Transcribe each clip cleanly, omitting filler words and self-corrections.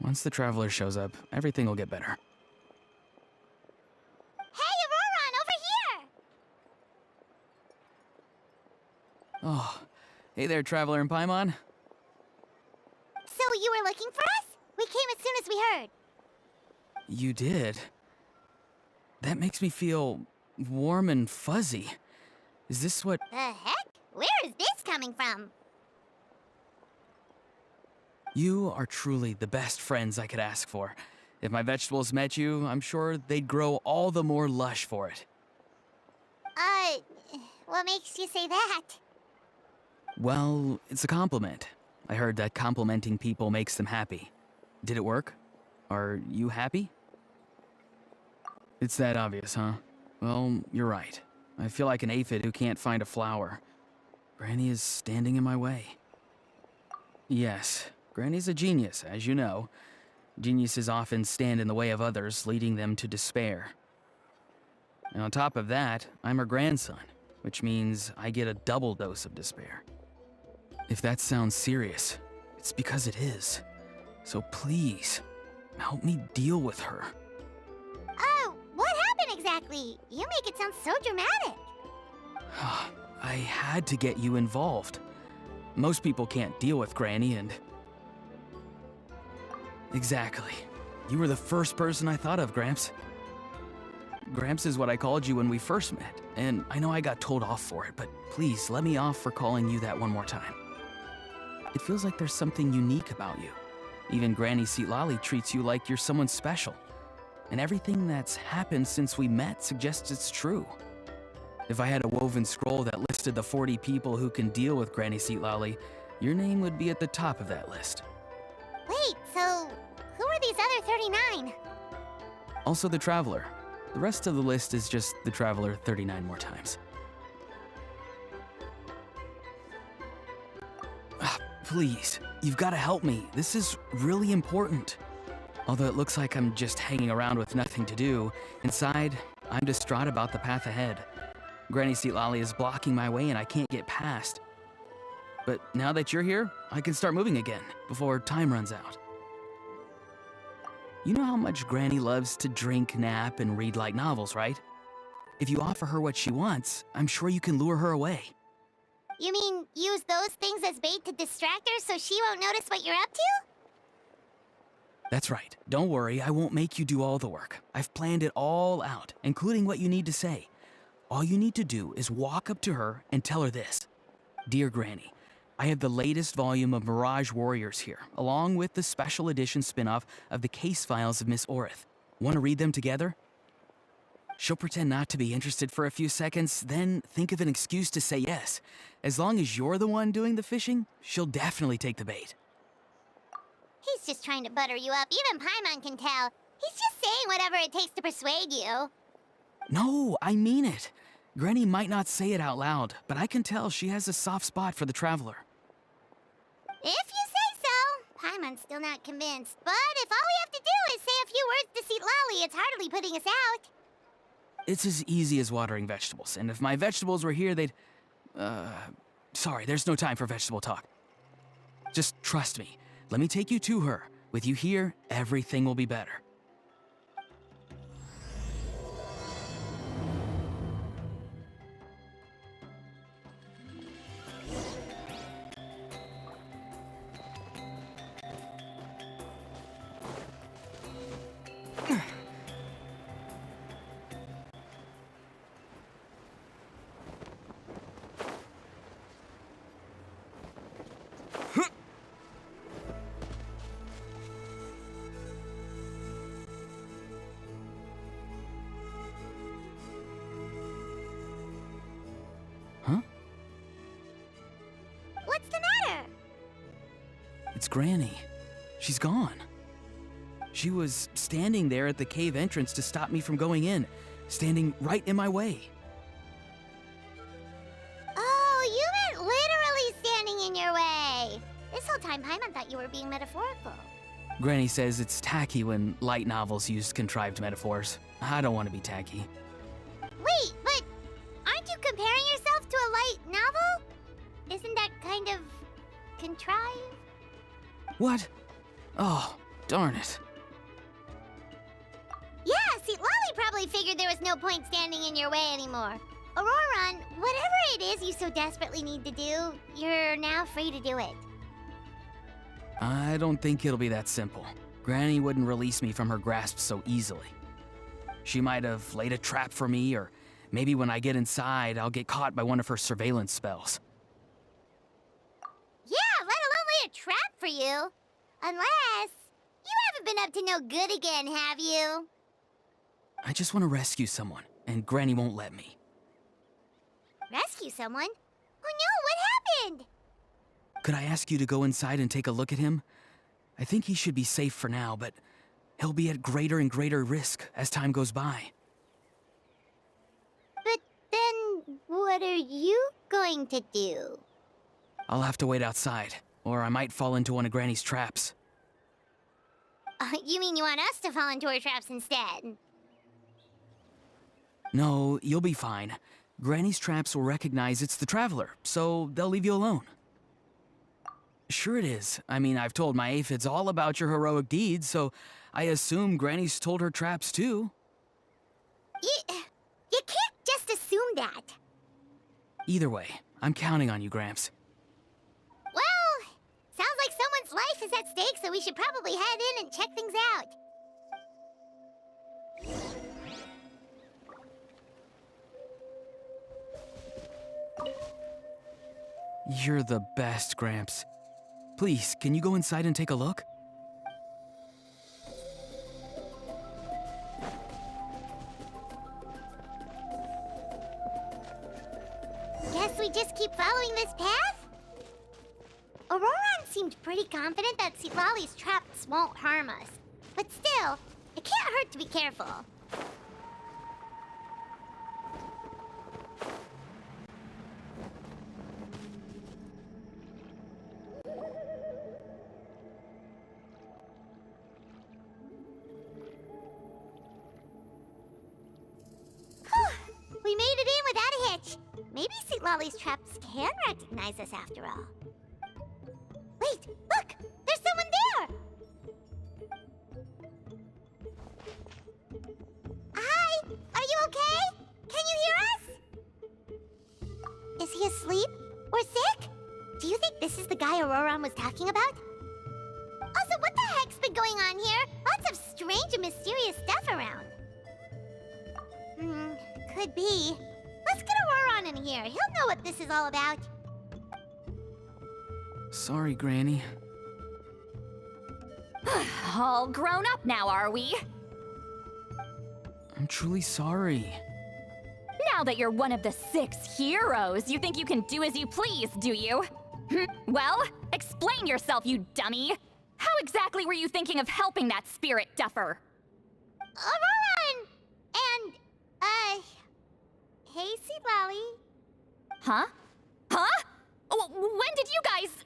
Once the traveler shows up, everything will get better. Hey, Auroron, over here! Oh, hey there, traveler in Paimon. So you were looking for us? We came as soon as we heard. You did? That makes me feel warm and fuzzy. Is this what... The heck? Where is this coming from? You are truly the best friends I could ask for. If my vegetables met you, I'm sure they'd grow all the more lush for it. What makes you say that? Well, it's a compliment. I heard that complimenting people makes them happy. Did it work? Are you happy? It's that obvious, huh? Well, you're right. I feel like an aphid who can't find a flower. Granny is standing in my way. Yes, Granny's a genius, as you know. Geniuses often stand in the way of others, leading them to despair. And on top of that, I'm her grandson, which means I get a double dose of despair. If that sounds serious, it's because it is. So please, help me deal with her. Oh, what happened exactly? You make it sound so dramatic. I had to get you involved. Most people can't deal with Granny and... Exactly. You were the first person I thought of, Gramps. Gramps is what I called you when we first met, and I know I got told off for it, but please let me off for calling you that one more time. It feels like there's something unique about you. Even Granny Seatlali treats you like you're someone special. And everything that's happened since we met suggests it's true. If I had a woven scroll that listed the 40 people who can deal with Granny Seatlali, your name would be at the top of that list. Wait, so who are these other 39? Also the Traveler. The rest of the list is just the Traveler 39 more times. Please, you've got to help me. This is really important. Although it looks like I'm just hanging around with nothing to do, inside, I'm distraught about the path ahead. Granny Seatlali is blocking my way and I can't get past. But now that you're here, I can start moving again, before time runs out. You know how much Granny loves to drink, nap, and read light novels, right? If you offer her what she wants, I'm sure you can lure her away. You mean use those things as bait to distract her so she won't notice what you're up to? That's right. Don't worry, I won't make you do all the work. I've planned it all out, including what you need to say. All you need to do is walk up to her and tell her this. Dear Granny, I have the latest volume of Mirage Warriors here, along with the special edition spin-off of the case files of Miss Orith. Want to read them together? She'll pretend not to be interested for a few seconds, then think of an excuse to say yes. As long as you're the one doing the fishing, she'll definitely take the bait. He's just trying to butter you up. Even Paimon can tell. He's just saying whatever it takes to persuade you. No, I mean it. Granny might not say it out loud, but I can tell she has a soft spot for the Traveler. If you say so. Paimon's still not convinced, but if all we have to do is say a few words to Seatlali, it's hardly putting us out. It's as easy as watering vegetables, and if my vegetables were here, they'd... Sorry, there's no time for vegetable talk. Just trust me. Let me take you to her. With you here, everything will be better. Granny. She's gone. She was standing there at the cave entrance to stop me from going in, standing right in my way. Oh, you meant literally standing in your way. This whole time, Paimon thought you were being metaphorical. Granny says it's tacky when light novels use contrived metaphors. I don't want to be tacky. Wait, but aren't you comparing yourself to a light novel? Isn't that kind of contrived? What? Oh, darn it. Yeah, see, Lolly probably figured there was no point standing in your way anymore. Auroron, whatever it is you so desperately need to do, you're now free to do it. I don't think it'll be that simple. Granny wouldn't release me from her grasp so easily. She might have laid a trap for me, or maybe when I get inside, I'll get caught by one of her surveillance spells. Yeah, let alone lay a trap for you. Unless you haven't been up to no good again, have you? I just want to rescue someone, and Granny won't let me. Rescue someone? Oh no, what happened? Could I ask you to go inside and take a look at him? I think he should be safe for now, but he'll be at greater and greater risk as time goes by. But then, what are you going to do? I'll have to wait outside, or I might fall into one of Granny's traps. You mean you want us to fall into her traps instead? No, you'll be fine. Granny's traps will recognize it's the Traveler, so they'll leave you alone. Sure it is. I mean, I've told my aphids all about your heroic deeds, so I assume Granny's told her traps too. You can't just assume that. Either way, I'm counting on you, Gramps. Well, sounds like someone's life is at stake, so we should probably head in and check things out. You're the best, Gramps. Please, can you go inside and take a look? Guess we just keep following this path? Auroron seemed pretty confident that Lolly's traps won't harm us. But still, it can't hurt to be careful. We made it in without a hitch. Maybe St. Lolly's traps can recognize us after all. Wait, look! There's someone there! Hi! Are you okay? Can you hear us? Is he asleep? Or sick? Do you think this is the guy Auroron was talking about? Also, what the heck's been going on here? Lots of strange and mysterious stuff around. Could be. Let's get Auroron in here. He'll know what this is all about. Sorry, Granny. All grown up now, are we? I'm truly sorry. Now that you're one of the 6 heroes, you think you can do as you please, do you? Well, explain yourself, you dummy! How exactly were you thinking of helping that spirit duffer? Auroron! And, hey, Seed Lolly. Huh? Huh? When did you guys...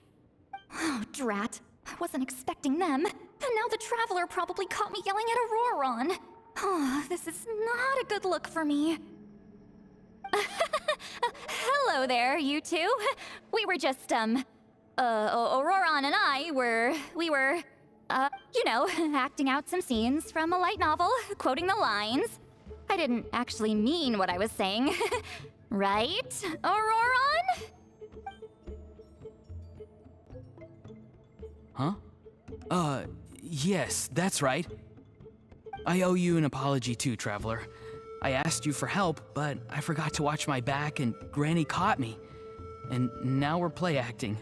Oh, drat. I wasn't expecting them. And now the Traveler probably caught me yelling at Auroron. Oh, this is not a good look for me. Hello there, you two. We were just, Auroron and I we were, you know, acting out some scenes from a light novel, quoting the lines. I didn't actually mean what I was saying. Right, Auroron? Huh? Yes, that's right. I owe you an apology too, Traveler. I asked you for help, but I forgot to watch my back and Granny caught me. And now we're play acting.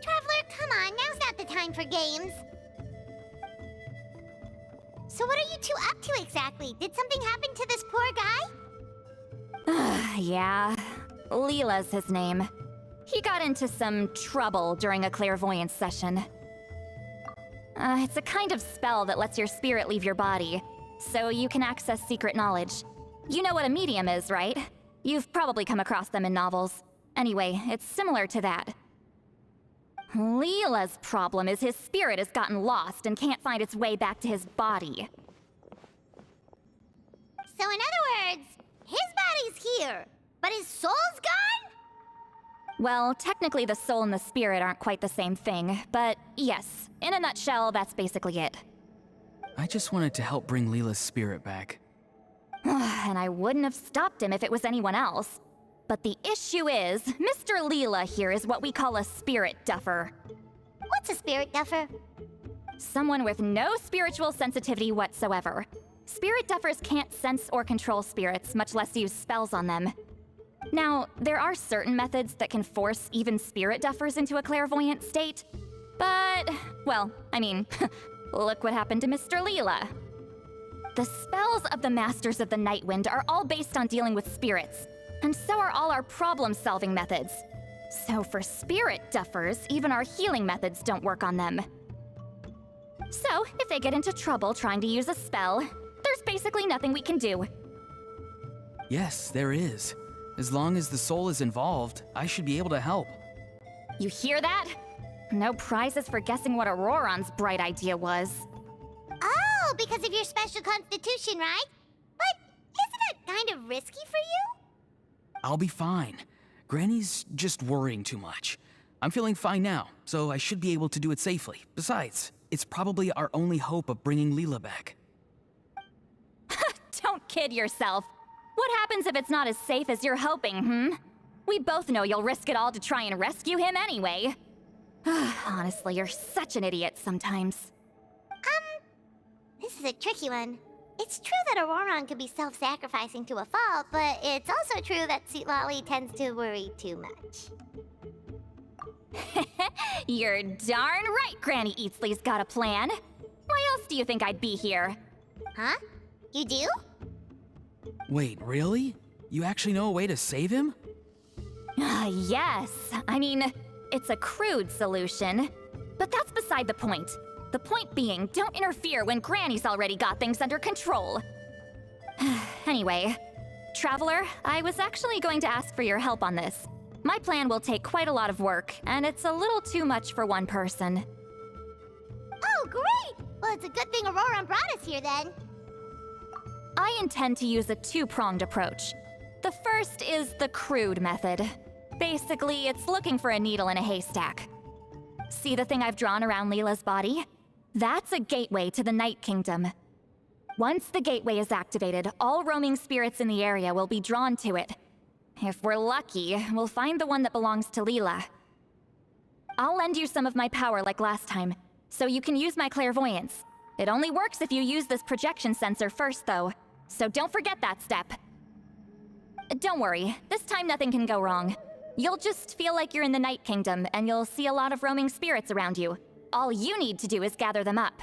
Traveler, come on. Now's not the time for games. So what are you two up to exactly? Did something happen to this poor guy? Yeah, Leela's his name. he got into some trouble during a clairvoyance session. It's a kind of spell that lets your spirit leave your body, so you can access secret knowledge. You know what a medium is, right? You've probably come across them in novels. Anyway, it's similar to that. Leela's problem is his spirit has gotten lost and can't find its way back to his body. So in other words, his body's here, but his soul's gone? Well, technically the soul and the spirit aren't quite the same thing, but yes, in a nutshell, that's basically it. I just wanted to help bring Leela's spirit back. And I wouldn't have stopped him if it was anyone else. But the issue is, Mr. Leela here is what we call a spirit duffer. What's a spirit duffer? Someone with no spiritual sensitivity whatsoever. Spirit duffers can't sense or control spirits, much less use spells on them. Now, there are certain methods that can force even spirit duffers into a clairvoyant state, but, well, I mean, look what happened to Mr. Leela. The spells of the Masters of the Nightwind are all based on dealing with spirits, and so are all our problem-solving methods. So for spirit duffers, even our healing methods don't work on them. So, if they get into trouble trying to use a spell, there's basically nothing we can do. Yes, there is. As long as the soul is involved, I should be able to help. You hear that? No prizes for guessing what Auroron's bright idea was. Oh, because of your special constitution, right? But isn't that kind of risky for you? I'll be fine. Granny's just worrying too much. I'm feeling fine now, so I should be able to do it safely. Besides, it's probably our only hope of bringing Leela back. Don't kid yourself. What happens if it's not as safe as you're hoping, We both know you'll risk it all to try and rescue him anyway. Honestly, you're such an idiot sometimes. This is a tricky one. It's true that Auroron could be self-sacrificing to a fault, but it's also true that Sweet Lolly tends to worry too much. You're darn right Granny Eatsley's got a plan. Why else do you think I'd be here? Huh? You do? Wait, really? You actually know a way to save him? Yes. I mean, it's a crude solution. But that's beside the point. The point being, don't interfere when Granny's already got things under control. Anyway, Traveler, I was actually going to ask for your help on this. My plan will take quite a lot of work, and it's a little too much for one person. Oh, great! Well, it's a good thing Auroron brought us here then. I intend to use a two-pronged approach. The first is the crude method. Basically, it's looking for a needle in a haystack. See the thing I've drawn around Leela's body? That's a gateway to the Night Kingdom. Once the gateway is activated, all roaming spirits in the area will be drawn to it. If we're lucky, we'll find the one that belongs to Leela. I'll lend you some of my power like last time, so you can use my clairvoyance. It only works if you use this projection sensor first, though, so don't forget that step. Don't worry, this time nothing can go wrong. You'll just feel like you're in the Night Kingdom, and you'll see a lot of roaming spirits around you. All you need to do is gather them up.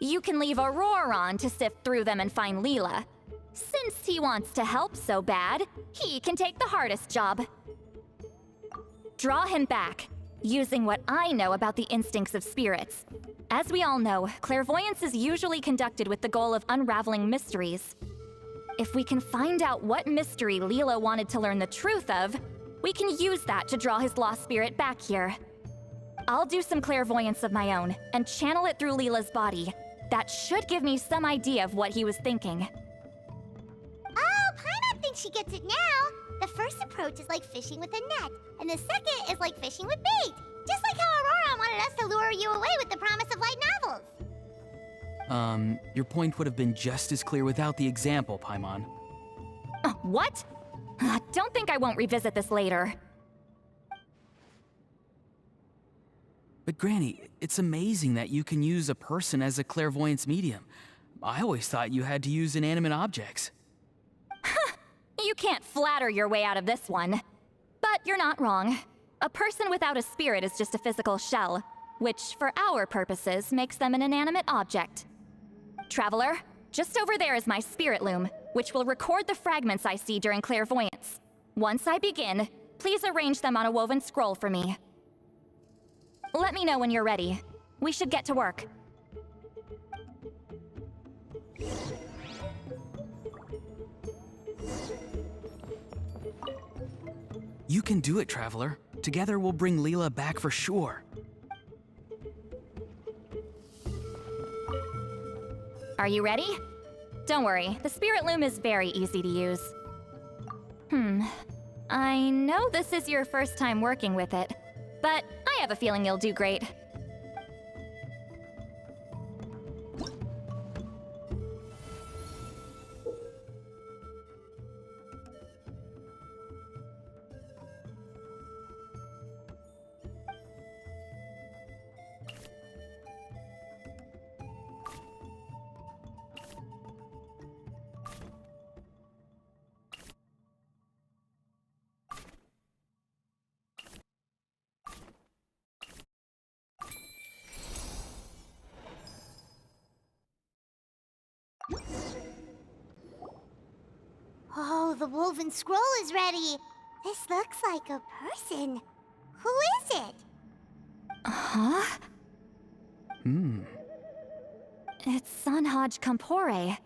You can leave Auroron to sift through them and find Leela. Since he wants to help so bad, he can take the hardest job. Draw him back, using what I know about the instincts of spirits. As we all know, clairvoyance is usually conducted with the goal of unraveling mysteries. If we can find out what mystery Leela wanted to learn the truth of, we can use that to draw his lost spirit back here. I'll do some clairvoyance of my own, and channel it through Leela's body. That should give me some idea of what he was thinking. Oh, Paimon thinks she gets it now. The first approach is like fishing with a net, and the second is like fishing with bait. Just like how Auroron wanted us to lure you away with the promise of light novels. Your point would have been just as clear without the example, Paimon. What? Don't think I won't revisit this later. But Granny, it's amazing that you can use a person as a clairvoyance medium. I always thought you had to use inanimate objects. You can't flatter your way out of this one. But you're not wrong. A person without a spirit is just a physical shell, which for our purposes makes them an inanimate object. Traveler, just over there is my spirit loom, which will record the fragments I see during clairvoyance. Once I begin, please arrange them on a woven scroll for me. Let me know when you're ready. We should get to work. You can do it, Traveler. Together we'll bring Leela back for sure. Are you ready? Don't worry, the spirit loom is very easy to use. I know this is your first time working with it, but I have a feeling you'll do great. Oh, the woven scroll is ready. This looks like a person. Who is it? Huh? It's Sanhaj Kampore.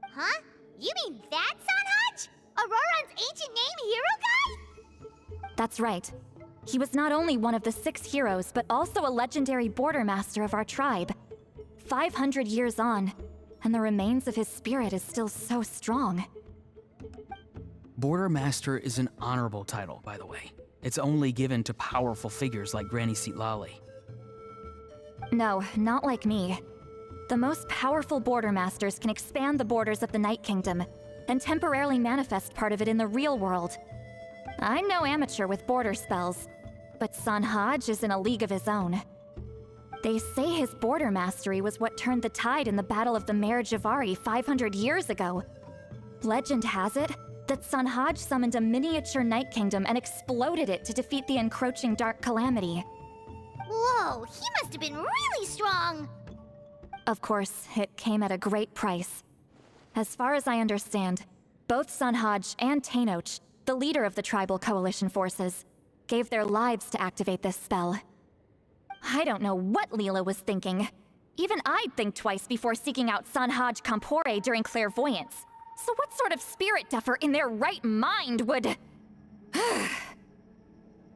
Huh? You mean that Sanhaj? Auroran's ancient name hero guy? That's right. He was not only one of the 6 heroes, but also a legendary border master of our tribe. 500 years on, and the remains of his spirit is still so strong. Border Master is an honorable title, by the way. It's only given to powerful figures like Granny Seatlali. No, not like me. The most powerful border masters can expand the borders of the Night Kingdom and temporarily manifest part of it in the real world. I'm no amateur with border spells, but Sanhaj is in a league of his own. They say his border mastery was what turned the tide in the Battle of the Mare Javari 500 years ago. Legend has it that Sanhaj summoned a miniature Night Kingdom and exploded it to defeat the encroaching Dark Calamity. Whoa, he must have been really strong! Of course, it came at a great price. As far as I understand, both Sanhaj and Tenoch, the leader of the tribal coalition forces, gave their lives to activate this spell. I don't know what Leela was thinking. Even I'd think twice before seeking out Sanhaj Kampore during clairvoyance. So what sort of spirit duffer in their right mind would...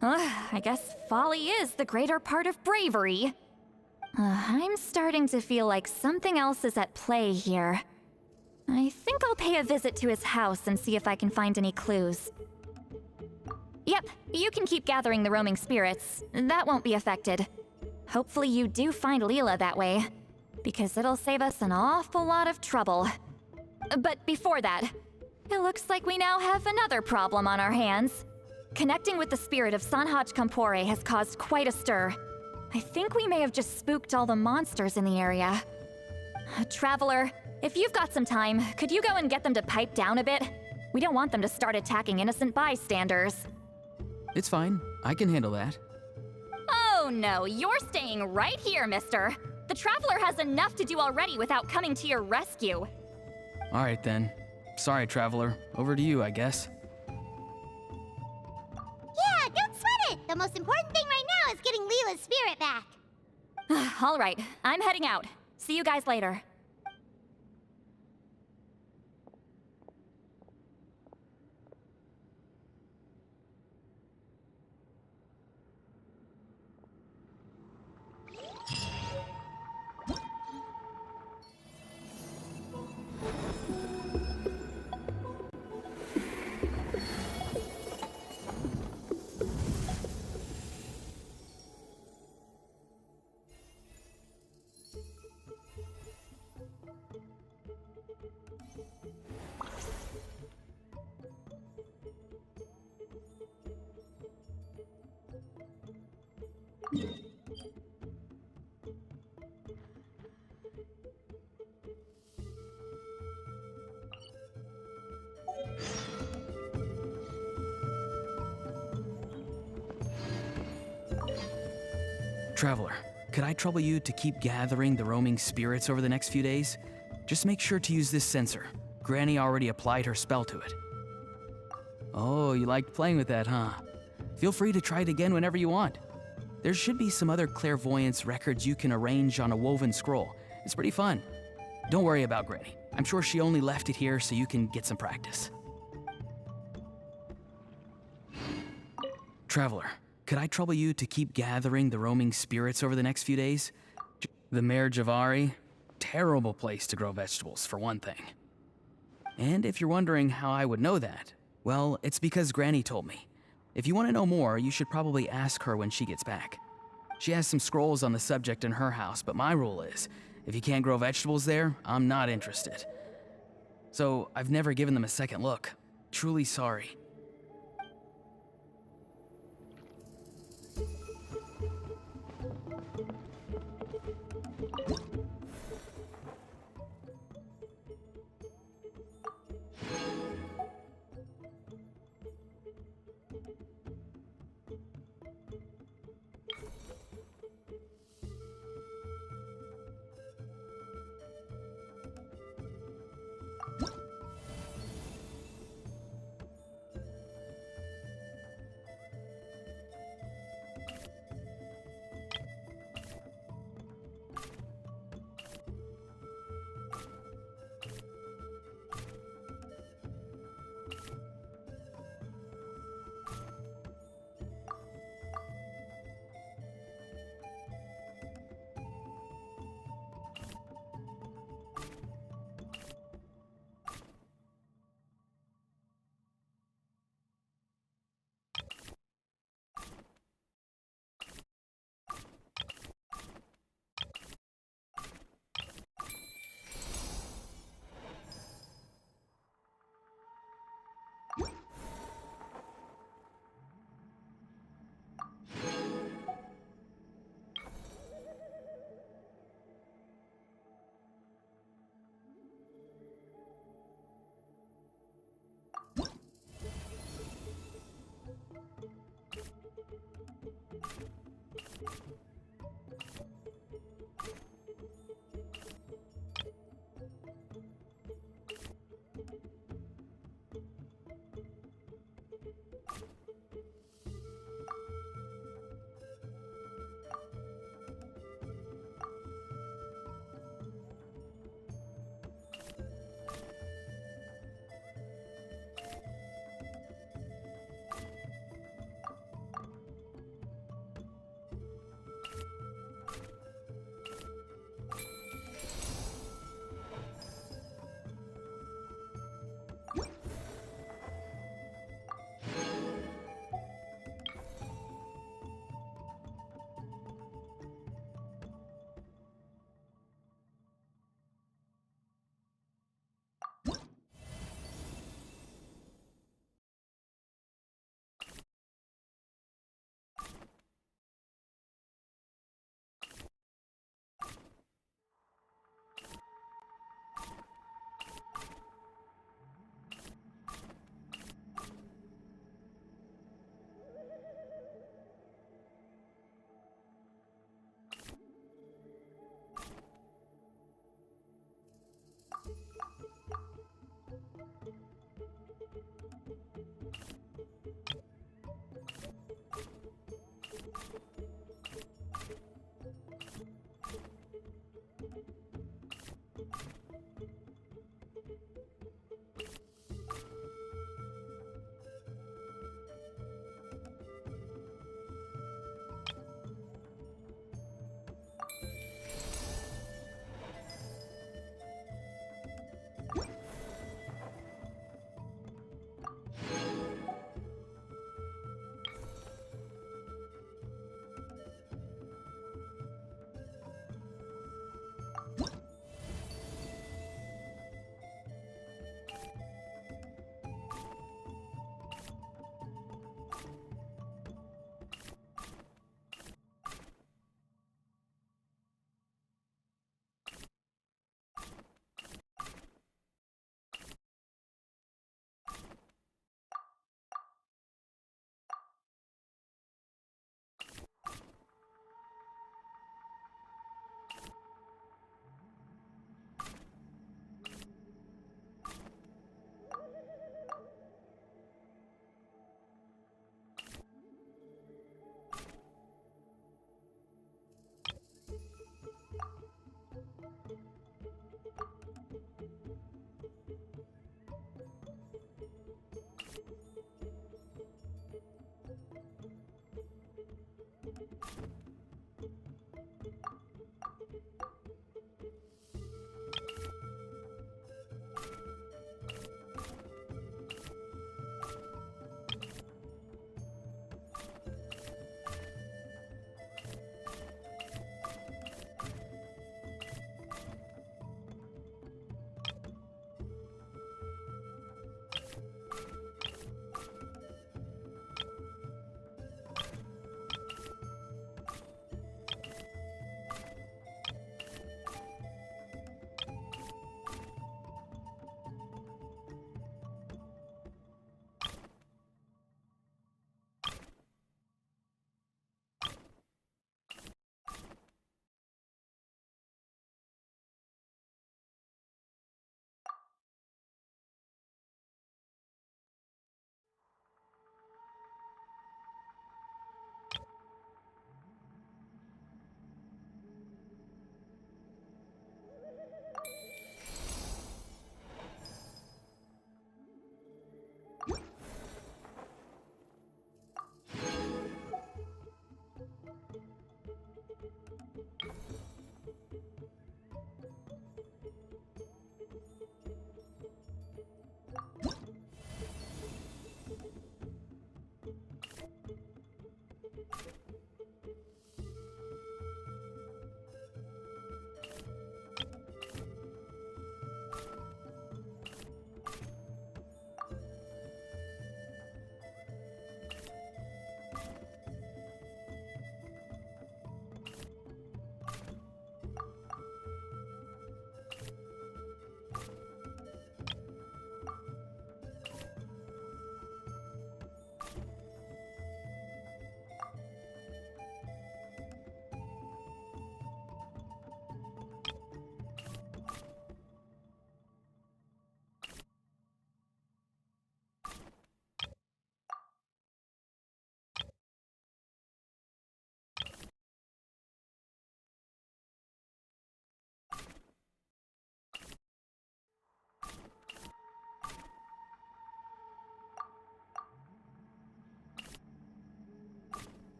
I guess folly is the greater part of bravery. I'm starting to feel like something else is at play here. I think I'll pay a visit to his house and see if I can find any clues. Yep, you can keep gathering the roaming spirits. That won't be affected. Hopefully you do find Leela that way, because it'll save us an awful lot of trouble. But before that, it looks like we now have another problem on our hands. Connecting with the spirit of Sanhaj Kampore has caused quite a stir. I think we may have just spooked all the monsters in the area. Traveler, if you've got some time, could you go and get them to pipe down a bit? We don't want them to start attacking innocent bystanders. It's fine. I can handle that. Oh no, you're staying right here, mister. The Traveler has enough to do already without coming to your rescue. All right then. Sorry, Traveler. Over to you, I guess. Yeah, don't sweat it! The most important thing right now is getting Leela's spirit back. All right, I'm heading out. See you guys later. Traveler, could I trouble you to keep gathering the roaming spirits over the next few days? Just make sure to use this sensor. Granny already applied her spell to it. Oh, you liked playing with that, huh? Feel free to try it again whenever you want. There should be some other clairvoyance records you can arrange on a woven scroll. It's pretty fun. Don't worry about Granny. I'm sure she only left it here so you can get some practice. Traveler, could I trouble you to keep gathering the roaming spirits over the next few days? The Mare Javari? Terrible place to grow vegetables, for one thing. And if you're wondering how I would know that, well, it's because Granny told me. If you want to know more, you should probably ask her when she gets back. She has some scrolls on the subject in her house, but my rule is, if you can't grow vegetables there, I'm not interested. So I've never given them a second look. Truly sorry.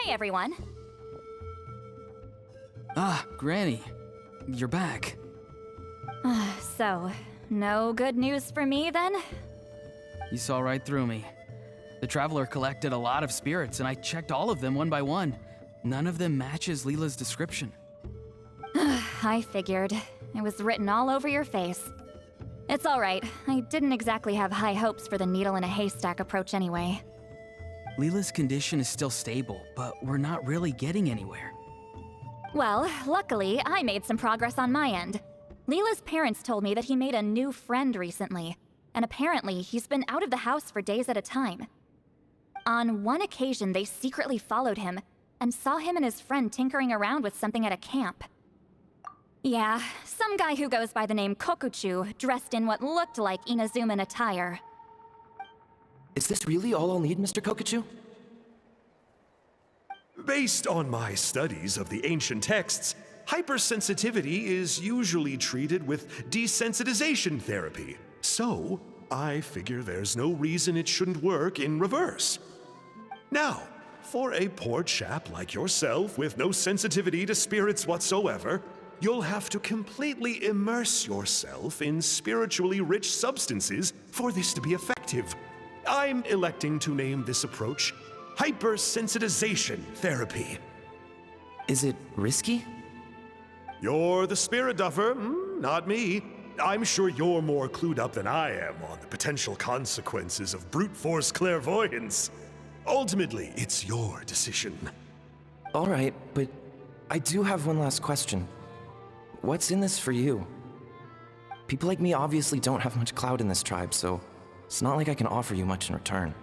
Hey, everyone. Ah, Granny. You're back. So, no good news for me then? You saw right through me. The Traveler collected a lot of spirits, and I checked all of them one by one. None of them matches Leela's description. I figured. It was written all over your face. It's alright. I didn't exactly have high hopes for the needle in a haystack approach anyway. Leela's condition is still stable, but we're not really getting anywhere. Well, luckily, I made some progress on my end. Leela's parents told me that he made a new friend recently, and apparently he's been out of the house for days at a time. On one occasion, they secretly followed him and saw him and his friend tinkering around with something at a camp. Yeah, some guy who goes by the name Kokuchu, dressed in what looked like Inazuman attire. Is this really all I'll need, Mr. Kokuchu? Based on my studies of the ancient texts, hypersensitivity is usually treated with desensitization therapy. So, I figure there's no reason it shouldn't work in reverse. Now, for a poor chap like yourself with no sensitivity to spirits whatsoever, you'll have to completely immerse yourself in spiritually rich substances for this to be effective. I'm electing to name this approach hypersensitization therapy. Is it risky? You're the spirit duffer, not me. I'm sure you're more clued up than I am on the potential consequences of brute force clairvoyance. Ultimately, it's your decision. All right, but I do have one last question. What's in this for you? People like me obviously don't have much clout in this tribe, so it's not like I can offer you much in return.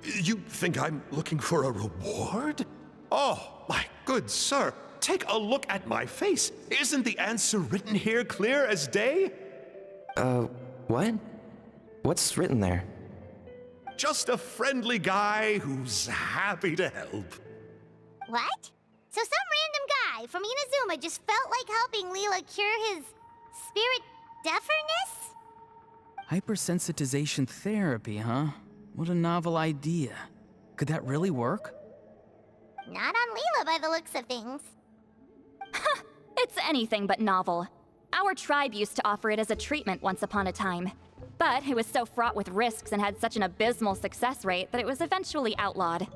You think I'm looking for a reward? Oh, my good sir, take a look at my face. Isn't the answer written here clear as day? What? What's written there? Just a friendly guy who's happy to help. What? So some random guy from Inazuma just felt like helping Leela cure his spirit deaferness? Hypersensitization therapy, huh? What a novel idea. Could that really work? Not on Leela by the looks of things. It's anything but novel. Our tribe used to offer it as a treatment once upon a time. But it was so fraught with risks and had such an abysmal success rate that it was eventually outlawed.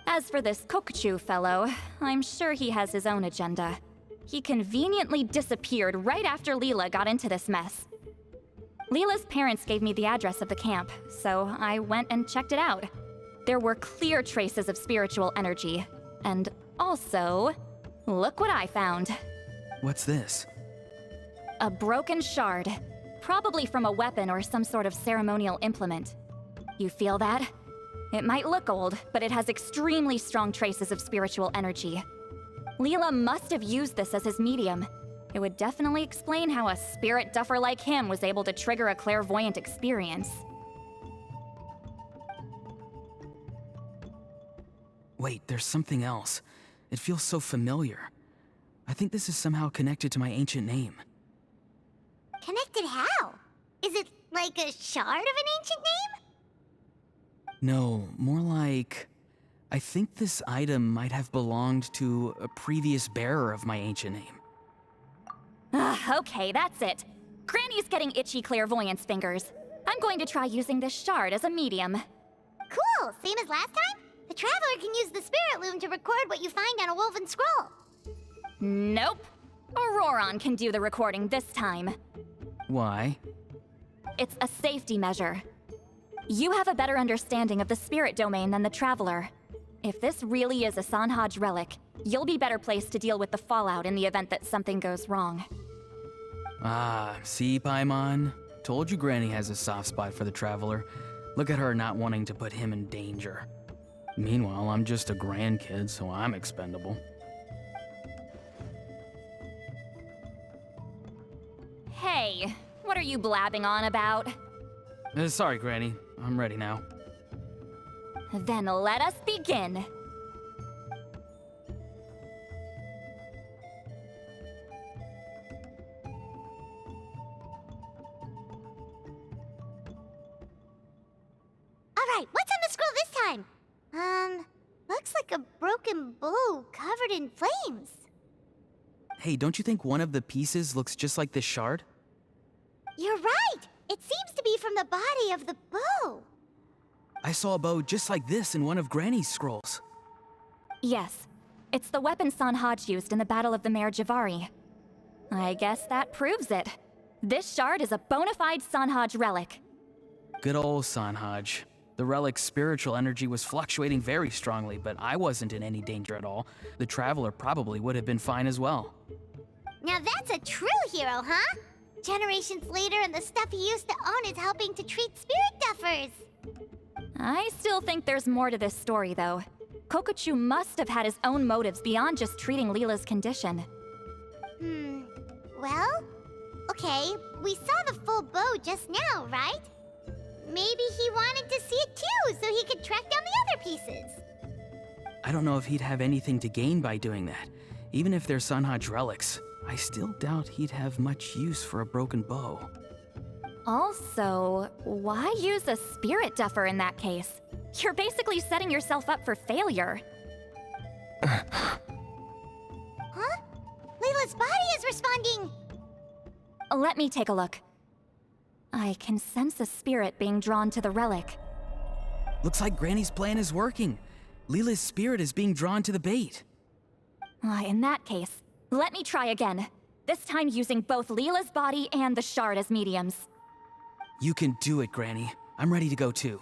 As for this Kokuchu fellow, I'm sure he has his own agenda. He conveniently disappeared right after Leela got into this mess. Leela's parents gave me the address of the camp, so I went and checked it out. There were clear traces of spiritual energy. And also, look what I found. What's this? A broken shard. Probably from a weapon or some sort of ceremonial implement. You feel that? It might look old, but it has extremely strong traces of spiritual energy. Leela must have used this as his medium. It would definitely explain how a spirit duffer like him was able to trigger a clairvoyant experience. Wait, there's something else. It feels so familiar. I think this is somehow connected to my ancient name. Connected how? Is it like a shard of an ancient name? No, more like... I think this item might have belonged to a previous bearer of my ancient name. Okay, that's it. Granny's getting itchy clairvoyance fingers. I'm going to try using this shard as a medium. Cool, same as last time? The Traveler can use the spirit loom to record what you find on a woven scroll. Nope. Auroron can do the recording this time. Why? It's a safety measure. You have a better understanding of the spirit domain than the Traveler. If this really is a Sanhaj relic, you'll be better placed to deal with the fallout in the event that something goes wrong. Ah, see, Paimon? Told you Granny has a soft spot for the Traveler. Look at her not wanting to put him in danger. Meanwhile, I'm just a grandkid, so I'm expendable. Hey, what are you blabbing on about? Sorry, Granny. I'm ready now. Then let us begin. Alright, what's on the scroll this time? Looks like a broken bow covered in flames. Hey, don't you think one of the pieces looks just like this shard? You're right! It seems to be from the body of the bow. I saw a bow just like this in one of Granny's scrolls. Yes, it's the weapon Sanhaj used in the Battle of the Mare Javari. I guess that proves it. This shard is a bona fide Sanhaj relic. Good old Sanhaj. The relic's spiritual energy was fluctuating very strongly, but I wasn't in any danger at all. The Traveler probably would have been fine as well. Now that's a true hero, huh? Generations later and the stuff he used to own is helping to treat spirit duffers. I still think there's more to this story, though. Kokochu must have had his own motives beyond just treating Leela's condition. Well, okay, we saw the full bow just now, right? Maybe he wanted to see it too, so he could track down the other pieces. I don't know if he'd have anything to gain by doing that. Even if they're Sanhaj relics, I still doubt he'd have much use for a broken bow. Also, why use a spirit duffer in that case? You're basically setting yourself up for failure. Huh? Layla's body is responding! Let me take a look. I can sense a spirit being drawn to the relic. Looks like Granny's plan is working. Leela's spirit is being drawn to the bait. In that case, let me try again. This time using both Leela's body and the shard as mediums. You can do it, Granny. I'm ready to go too.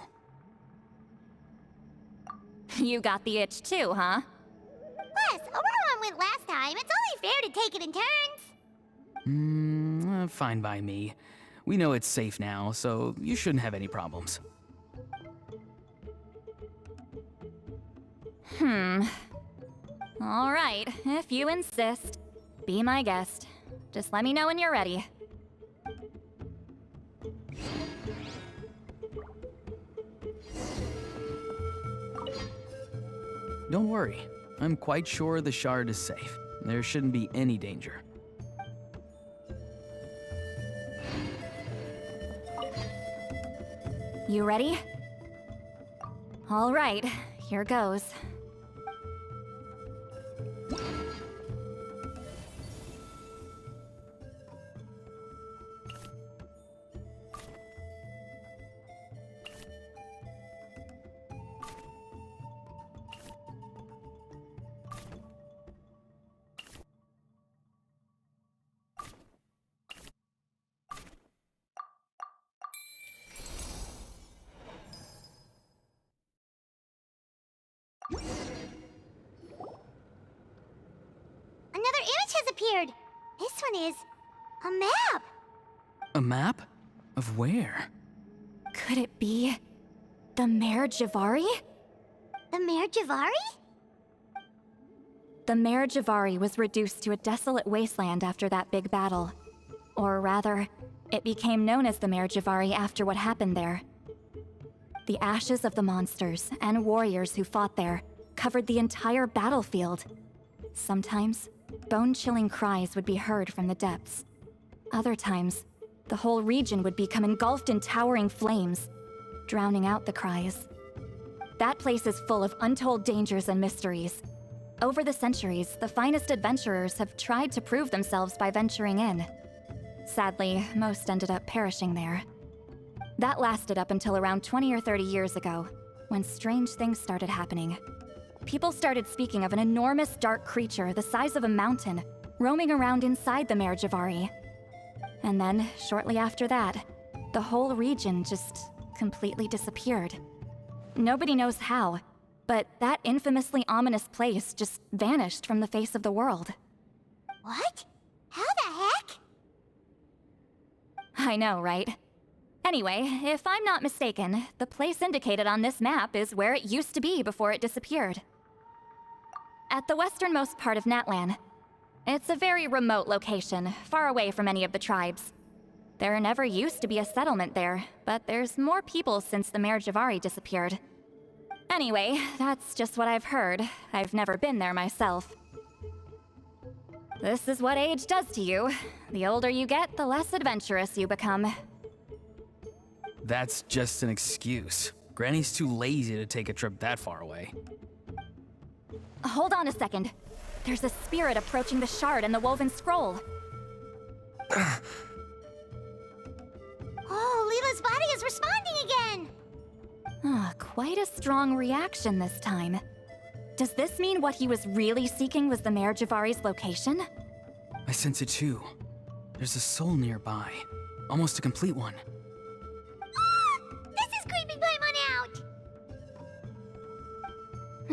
You got the itch too, huh? Plus, Auroron went last time. It's only fair to take it in turns. Fine by me. We know it's safe now, so you shouldn't have any problems. All right, if you insist. Be my guest. Just let me know when you're ready. Don't worry. I'm quite sure the shard is safe. There shouldn't be any danger. You ready? All right, here goes. Another image has appeared. This one is a map. A map? Of where? Could it be the Mare Javari? The Mare Javari? The Mare Javari was reduced to a desolate wasteland after that big battle. Or rather, it became known as the Mare Javari after what happened there. The ashes of the monsters and warriors who fought there covered the entire battlefield. Sometimes, bone-chilling cries would be heard from the depths. Other times, the whole region would become engulfed in towering flames, drowning out the cries. That place is full of untold dangers and mysteries. Over the centuries, the finest adventurers have tried to prove themselves by venturing in. Sadly, most ended up perishing there. That lasted up until around 20 or 30 years ago, when strange things started happening. People started speaking of an enormous dark creature the size of a mountain, roaming around inside the Mare Javari. And then, shortly after that, the whole region just completely disappeared. Nobody knows how, but that infamously ominous place just vanished from the face of the world. What? How the heck? I know, right? Anyway, if I'm not mistaken, the place indicated on this map is where it used to be before it disappeared. At the westernmost part of Natlan. It's a very remote location, far away from any of the tribes. There never used to be a settlement there, but there's more people since the Mare Javari disappeared. Anyway, that's just what I've heard. I've never been there myself. This is what age does to you. The older you get, the less adventurous you become. That's just an excuse. Granny's too lazy to take a trip that far away. Hold on a second. There's a spirit approaching the shard and the woven scroll. Oh, Leela's body is responding again! Quite a strong reaction this time. Does this mean what he was really seeking was the Mayor Javari's location? I sense it too. There's a soul nearby. Almost a complete one. This is creeping Paimon out!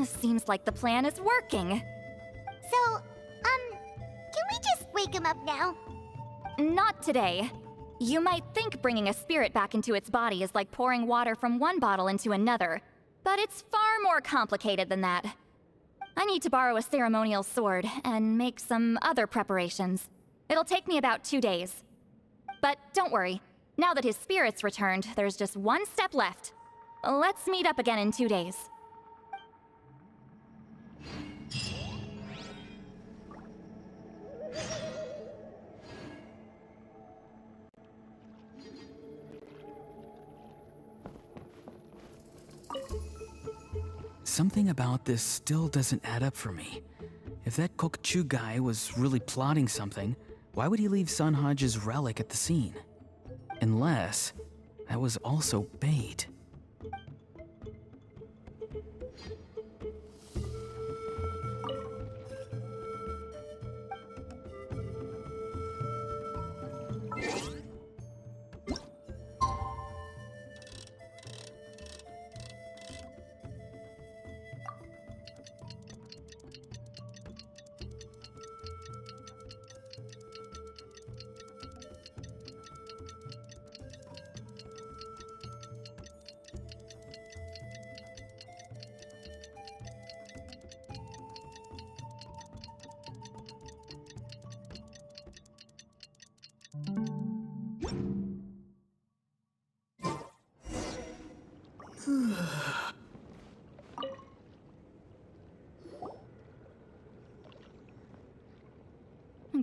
Seems like the plan is working. So, can we just wake him up now? Not today. You might think bringing a spirit back into its body is like pouring water from one bottle into another, but it's far more complicated than that. I need to borrow a ceremonial sword and make some other preparations. It'll take me about 2 days. But don't worry, now that his spirit's returned, there's just one step left. Let's meet up again in 2 days. Something about this still doesn't add up for me. If that Kokchu guy was really plotting something, why would he leave Sunhodge's relic at the scene? Unless that was also bait.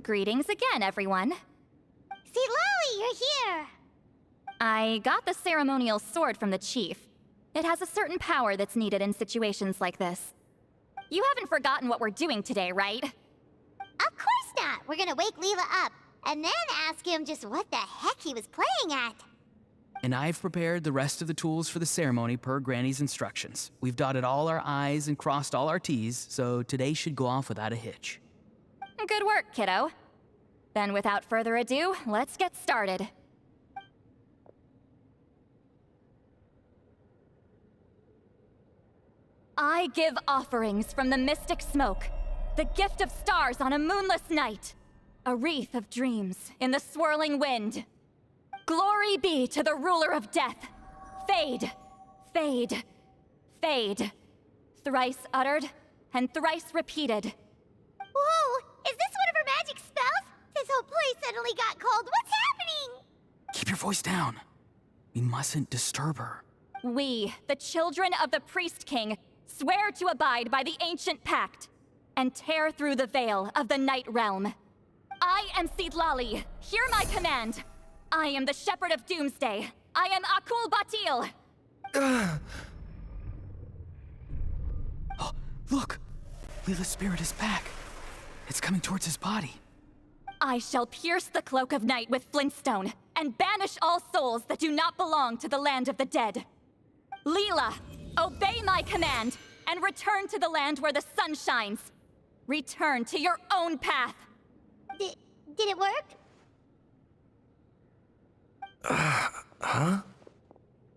Greetings again, everyone. See, Lily, you're here! I got the ceremonial sword from the chief. It has a certain power that's needed in situations like this. You haven't forgotten what we're doing today, right? Of course not! We're gonna wake Leela up, and then ask him just what the heck he was playing at. And I've prepared the rest of the tools for the ceremony per Granny's instructions. We've dotted all our I's and crossed all our T's, so today should go off without a hitch. Good work, kiddo. Then without further ado, let's get started. I give offerings from the mystic smoke, the gift of stars on a moonless night, a wreath of dreams in the swirling wind. Glory be to the ruler of death. Fade, fade, fade. Thrice uttered and thrice repeated. Whoa! Is this one of her magic spells? This whole place suddenly got cold. What's happening? Keep your voice down. We mustn't disturb her. We, the children of the Priest King, swear to abide by the ancient pact and tear through the veil of the Night Realm. I am Seedlali. Hear my command. I am the Shepherd of Doomsday. I am Akul Batil. Oh, look! Leela's spirit is back. It's coming towards his body. I shall pierce the cloak of night with flintstone and banish all souls that do not belong to the land of the dead. Leela, obey my command and return to the land where the sun shines. Return to your own path. Did it work? Huh?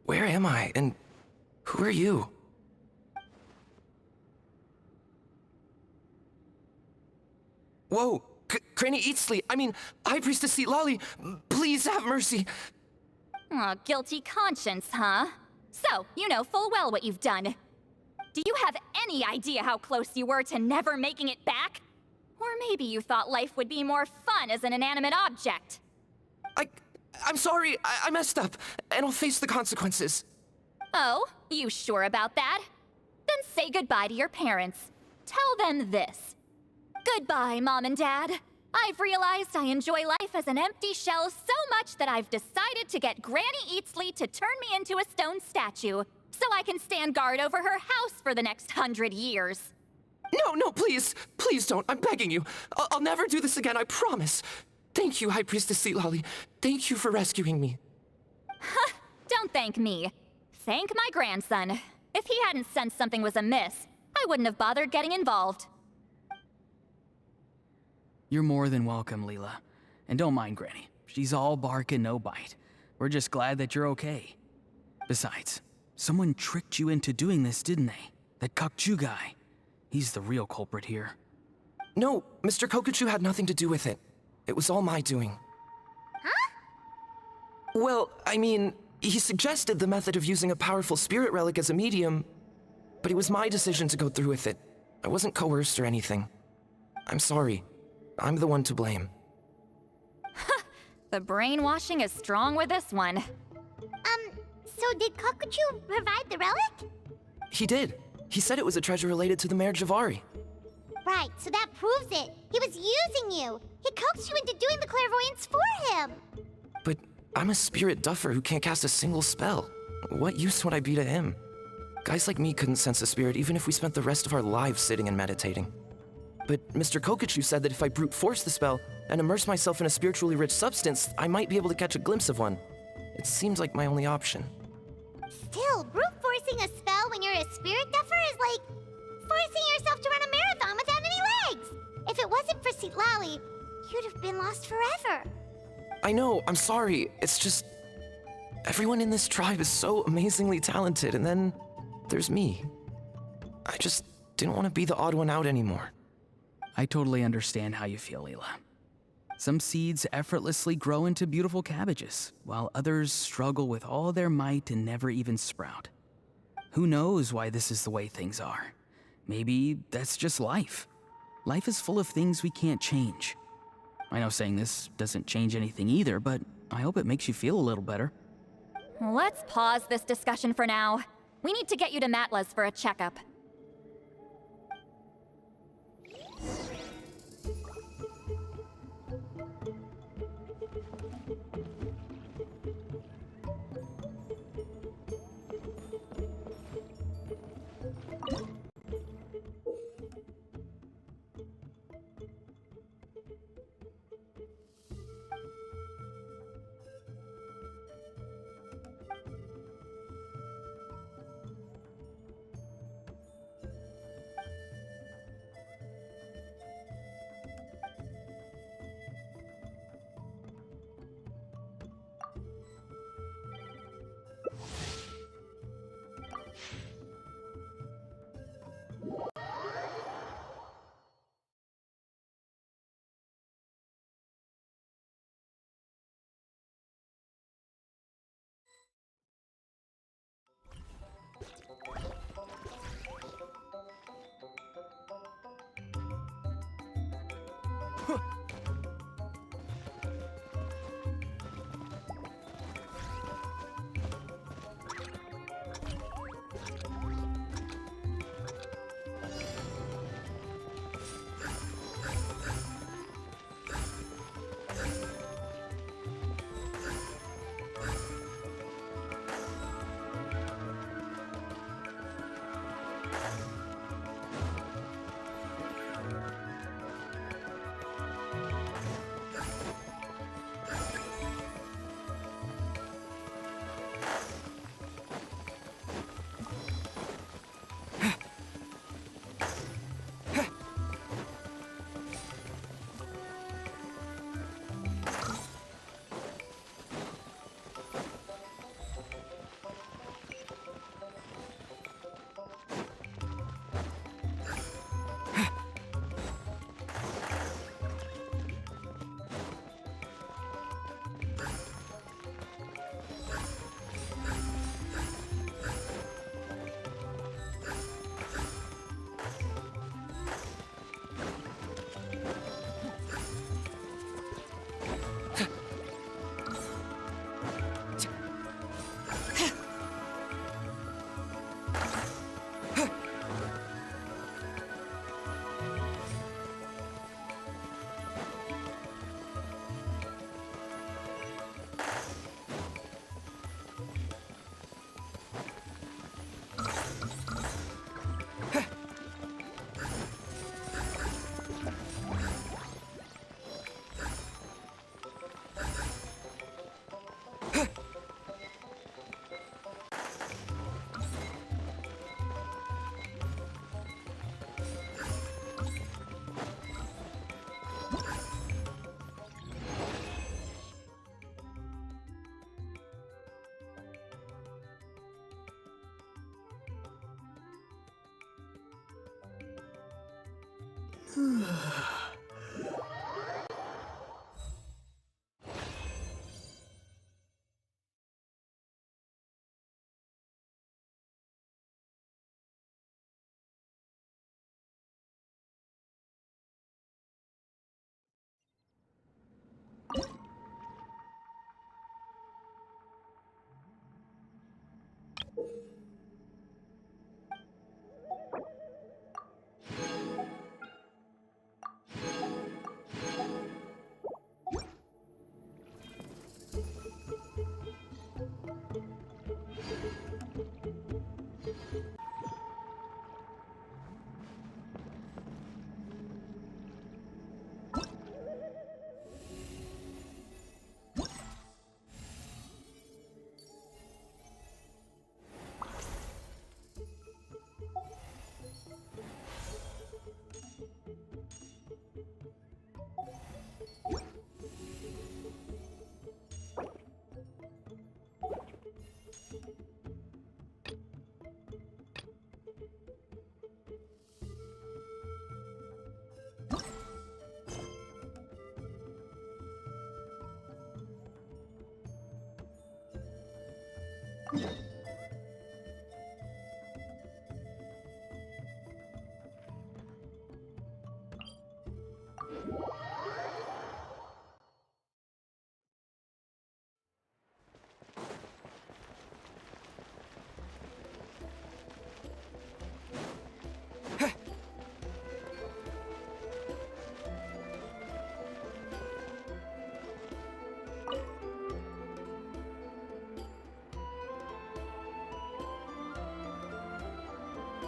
Where am I? And who are you? Whoa! Granny Eatsley, High Priestess Seedlali, please have mercy! Aw, guilty conscience, huh? So, you know full well what you've done. Do you have any idea how close you were to never making it back? Or maybe you thought life would be more fun as an inanimate object. I'm sorry, I messed up, and I'll face the consequences. Oh, you sure about that? Then say goodbye to your parents. Tell them this. Goodbye, Mom and Dad. I've realized I enjoy life as an empty shell so much that I've decided to get Granny Eatsley to turn me into a stone statue, so I can stand guard over her house for the next 100 years. No, please. Please don't. I'm begging you. I'll never do this again, I promise. Thank you, High Priestess Sealali. Thank you for rescuing me. Don't thank me. Thank my grandson. If he hadn't sensed something was amiss, I wouldn't have bothered getting involved. You're more than welcome, Leela. And don't mind Granny. She's all bark and no bite. We're just glad that you're okay. Besides, someone tricked you into doing this, didn't they? That Kakchu guy. He's the real culprit here. No, Mr. Kokuchu had nothing to do with it. It was all my doing. Huh? Well, I mean, he suggested the method of using a powerful spirit relic as a medium, but it was my decision to go through with it. I wasn't coerced or anything. I'm sorry. I'm the one to blame. The brainwashing is strong with this one. So did Kokuchu provide the relic? He did. He said it was a treasure related to the Mare Javari. Right, so that proves it. He was using you. He coaxed you into doing the clairvoyance for him. But I'm a spirit duffer who can't cast a single spell. What use would I be to him? Guys like me couldn't sense a spirit even if we spent the rest of our lives sitting and meditating. But Mr. Kokuchu said that if I brute force the spell and immerse myself in a spiritually rich substance, I might be able to catch a glimpse of one. It seems like my only option. Still, brute forcing a spell when you're a spirit duffer is like forcing yourself to run a marathon without any legs. If it wasn't for Seatlali, you'd have been lost forever. I know, I'm sorry. It's just... everyone in this tribe is so amazingly talented, and then there's me. I just didn't want to be the odd one out anymore. I totally understand how you feel, Leela. Some seeds effortlessly grow into beautiful cabbages, while others struggle with all their might and never even sprout. Who knows why this is the way things are? Maybe that's just life. Life is full of things we can't change. I know saying this doesn't change anything either, but I hope it makes you feel a little better. Let's pause this discussion for now. We need to get you to Matla's for a checkup.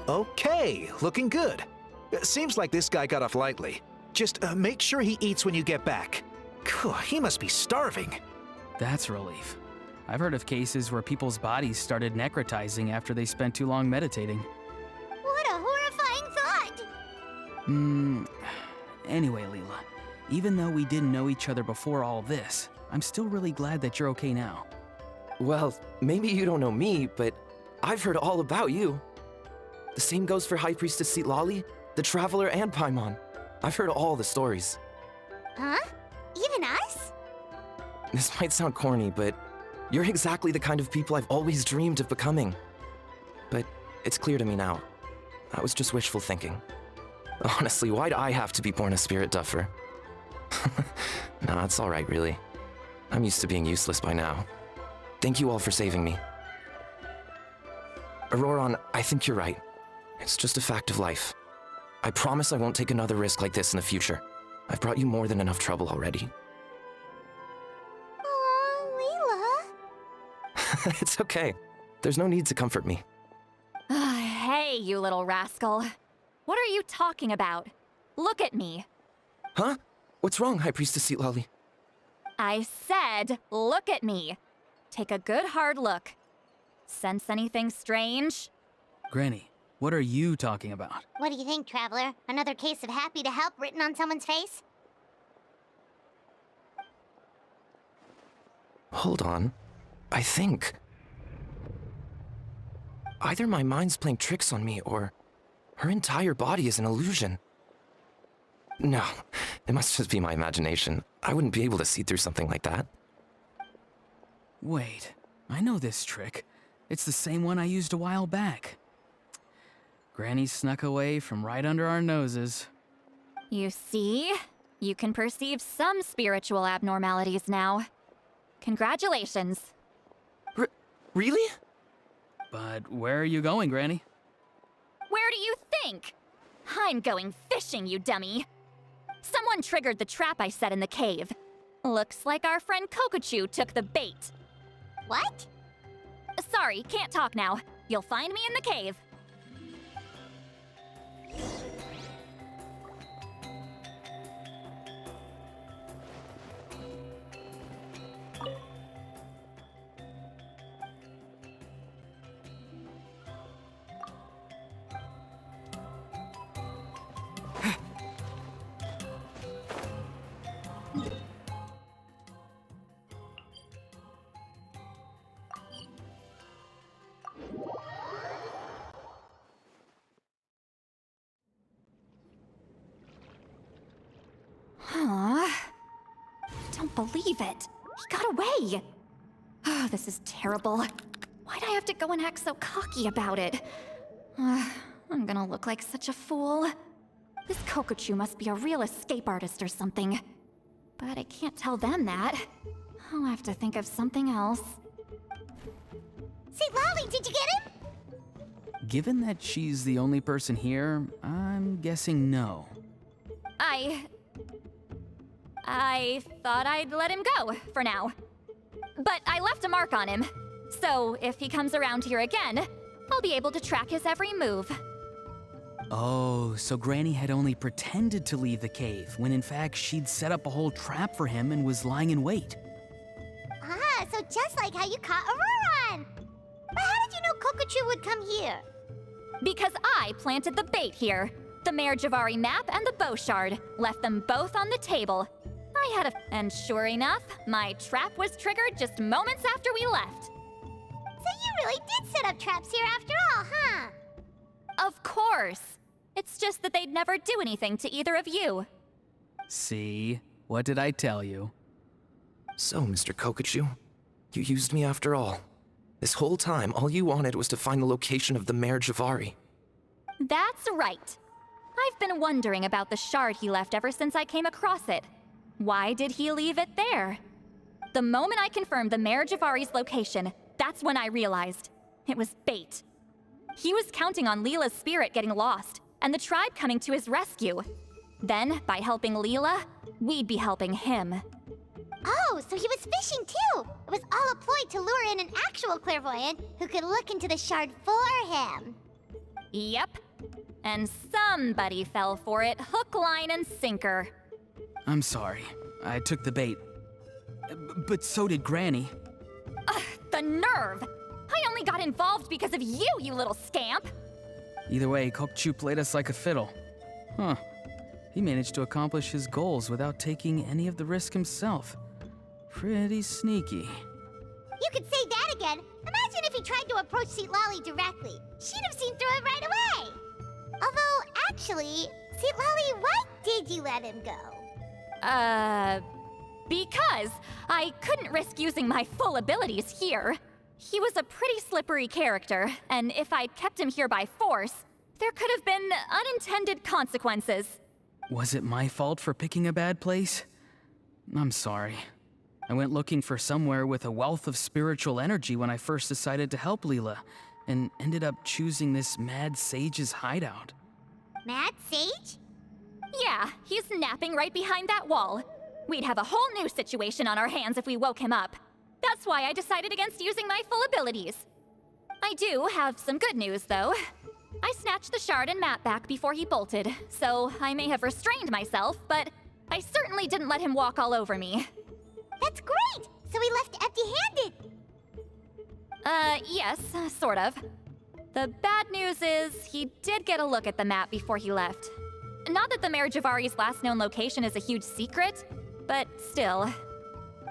Okay, looking good. Seems like this guy got off lightly. Just make sure he eats when you get back. Phew, he must be starving. That's a relief. I've heard of cases where people's bodies started necrotizing after they spent too long meditating. What a horrifying thought! Anyway, Leela, even though we didn't know each other before all this, I'm still really glad that you're okay now. Well, maybe you don't know me, but I've heard all about you. The same goes for High Priestess Citlali, the Traveler, and Paimon. I've heard all the stories. Huh? Even us? This might sound corny, but you're exactly the kind of people I've always dreamed of becoming. But it's clear to me now. That was just wishful thinking. Honestly, why'd I have to be born a spirit duffer? Nah, it's alright, really. I'm used to being useless by now. Thank you all for saving me. Auroron, I think you're right. It's just a fact of life. I promise I won't take another risk like this in the future. I've brought you more than enough trouble already. Aw, Leela. It's okay. There's no need to comfort me. Hey, you little rascal. What are you talking about? Look at me. Huh? What's wrong, High Priestess Citlali? I said, look at me. Take a good hard look. Sense anything strange? Granny, what are you talking about? What do you think, Traveler? Another case of happy to help written on someone's face? Hold on. I think... either my mind's playing tricks on me, or her entire body is an illusion. No, it must just be my imagination. I wouldn't be able to see through something like that. Wait, I know this trick. It's the same one I used a while back. Granny snuck away from right under our noses. You see? You can perceive some spiritual abnormalities now. Congratulations. Really? But where are you going, Granny? Where do you think? I'm going fishing, you dummy. Someone triggered the trap I set in the cave. Looks like our friend Kokochu took the bait. What? Sorry, can't talk now. You'll find me in the cave. believe it. He got away. Oh, this is terrible. Why'd I have to go and act so cocky about it? I'm gonna look like such a fool. This Kokochu must be a real escape artist or something. But I can't tell them that. I'll have to think of something else. St. Lolly, did you get him? Given that she's the only person here, I'm guessing no. I thought I'd let him go, for now. But I left a mark on him, so if he comes around here again, I'll be able to track his every move. Oh, so Granny had only pretended to leave the cave, when in fact she'd set up a whole trap for him and was lying in wait. Ah, so just like how you caught Auroron! But how did you know Kokochu would come here? Because I planted the bait here. The Mare Javari map and the bow shard. Left them both on the table. I had a... And sure enough, my trap was triggered just moments after we left. So you really did set up traps here after all, huh? Of course. It's just that they'd never do anything to either of you. See? What did I tell you? So, Mr. Kokochu, you used me after all. This whole time, all you wanted was to find the location of the Mare Javari. That's right. I've been wondering about the shard he left ever since I came across it. Why did he leave it there? The moment I confirmed the Mare Javari's location, that's when I realized. It was bait. He was counting on Leela's spirit getting lost, and the tribe coming to his rescue. Then, by helping Leela, we'd be helping him. Oh, so he was fishing too! It was all a ploy to lure in an actual clairvoyant who could look into the shard for him. Yep. And somebody fell for it, hook, line, and sinker. I'm sorry. I took the bait. But so did Granny. Ugh, the nerve! I only got involved because of you, you little scamp! Either way, Kokchu played us like a fiddle. Huh. He managed to accomplish his goals without taking any of the risk himself. Pretty sneaky. You could say that again. Imagine if he tried to approach St. Lolly directly. She'd have seen through it right away. Although, actually, St. Lolly, why did you let him go? Because I couldn't risk using my full abilities here. He was a pretty slippery character, and if I'd kept him here by force, there could have been unintended consequences. Was it my fault for picking a bad place? I'm sorry. I went looking for somewhere with a wealth of spiritual energy when I first decided to help Leela, and ended up choosing this mad sage's hideout. Mad Sage? Yeah, he's napping right behind that wall. We'd have a whole new situation on our hands if we woke him up. That's why I decided against using my full abilities. I do have some good news, though. I snatched the shard and map back before he bolted, so I may have restrained myself, but I certainly didn't let him walk all over me. That's great! So he left empty-handed! Yes, sort of. The bad news is, he did get a look at the map before he left. Not that the Mare Javari's last known location is a huge secret, but still.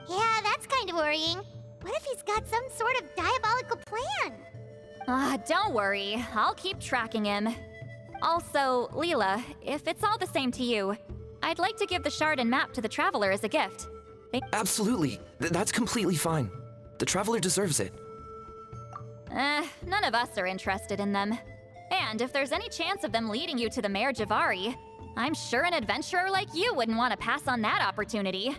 Yeah, that's kind of worrying. What if he's got some sort of diabolical plan? Don't worry. I'll keep tracking him. Also, Leela, if it's all the same to you, I'd like to give the shard and map to the Traveler as a gift. Absolutely. That's completely fine. The Traveler deserves it. None of us are interested in them. And if there's any chance of them leading you to the Mare Javari, I'm sure an adventurer like you wouldn't want to pass on that opportunity.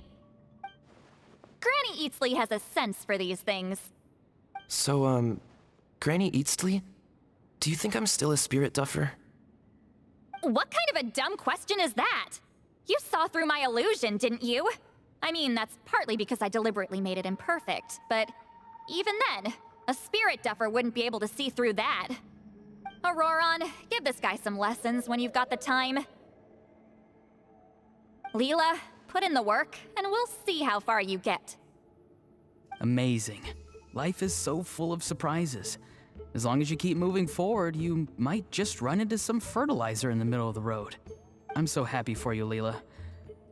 Granny Eatsley has a sense for these things. So, Granny Eatsley? Do you think I'm still a spirit duffer? What kind of a dumb question is that? You saw through my illusion, didn't you? I mean, that's partly because I deliberately made it imperfect, but even then, a spirit duffer wouldn't be able to see through that. Auroron, give this guy some lessons when you've got the time. Leela, put in the work, and we'll see how far you get. Amazing. Life is so full of surprises. As long as you keep moving forward, you might just run into some fertilizer in the middle of the road. I'm so happy for you, Leela.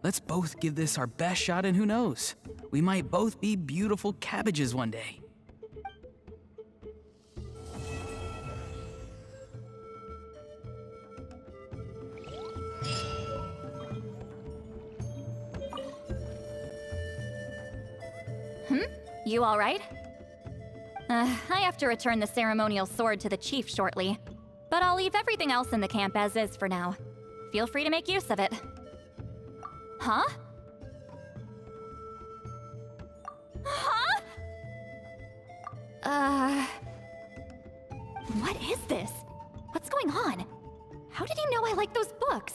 Let's both give this our best shot, and who knows? We might both be beautiful cabbages one day. You alright? I have to return the ceremonial sword to the chief shortly, but I'll leave everything else in the camp as is for now. Feel free to make use of it. Huh? Huh? What is this? What's going on? How did he know I like those books?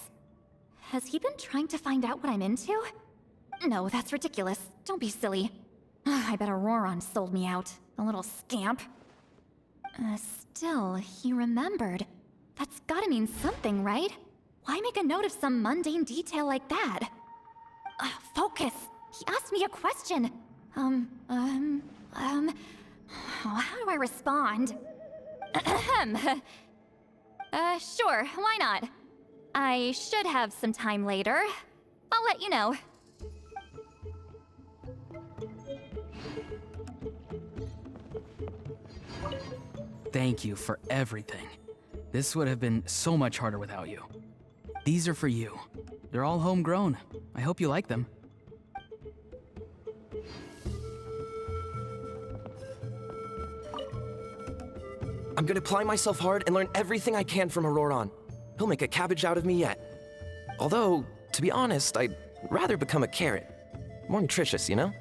Has he been trying to find out what I'm into? No, that's ridiculous. Don't be silly. I bet Auroron sold me out. The little scamp. Still, he remembered. That's gotta mean something, right? Why make a note of some mundane detail like that? Focus! He asked me a question. How do I respond? Sure, why not? I should have some time later. I'll let you know. Thank you for everything. This would have been so much harder without you. These are for you. They're all homegrown. I hope you like them. I'm gonna apply myself hard and learn everything I can from Auroron. He'll make a cabbage out of me yet. Although, to be honest, I'd rather become a carrot. More nutritious, you know?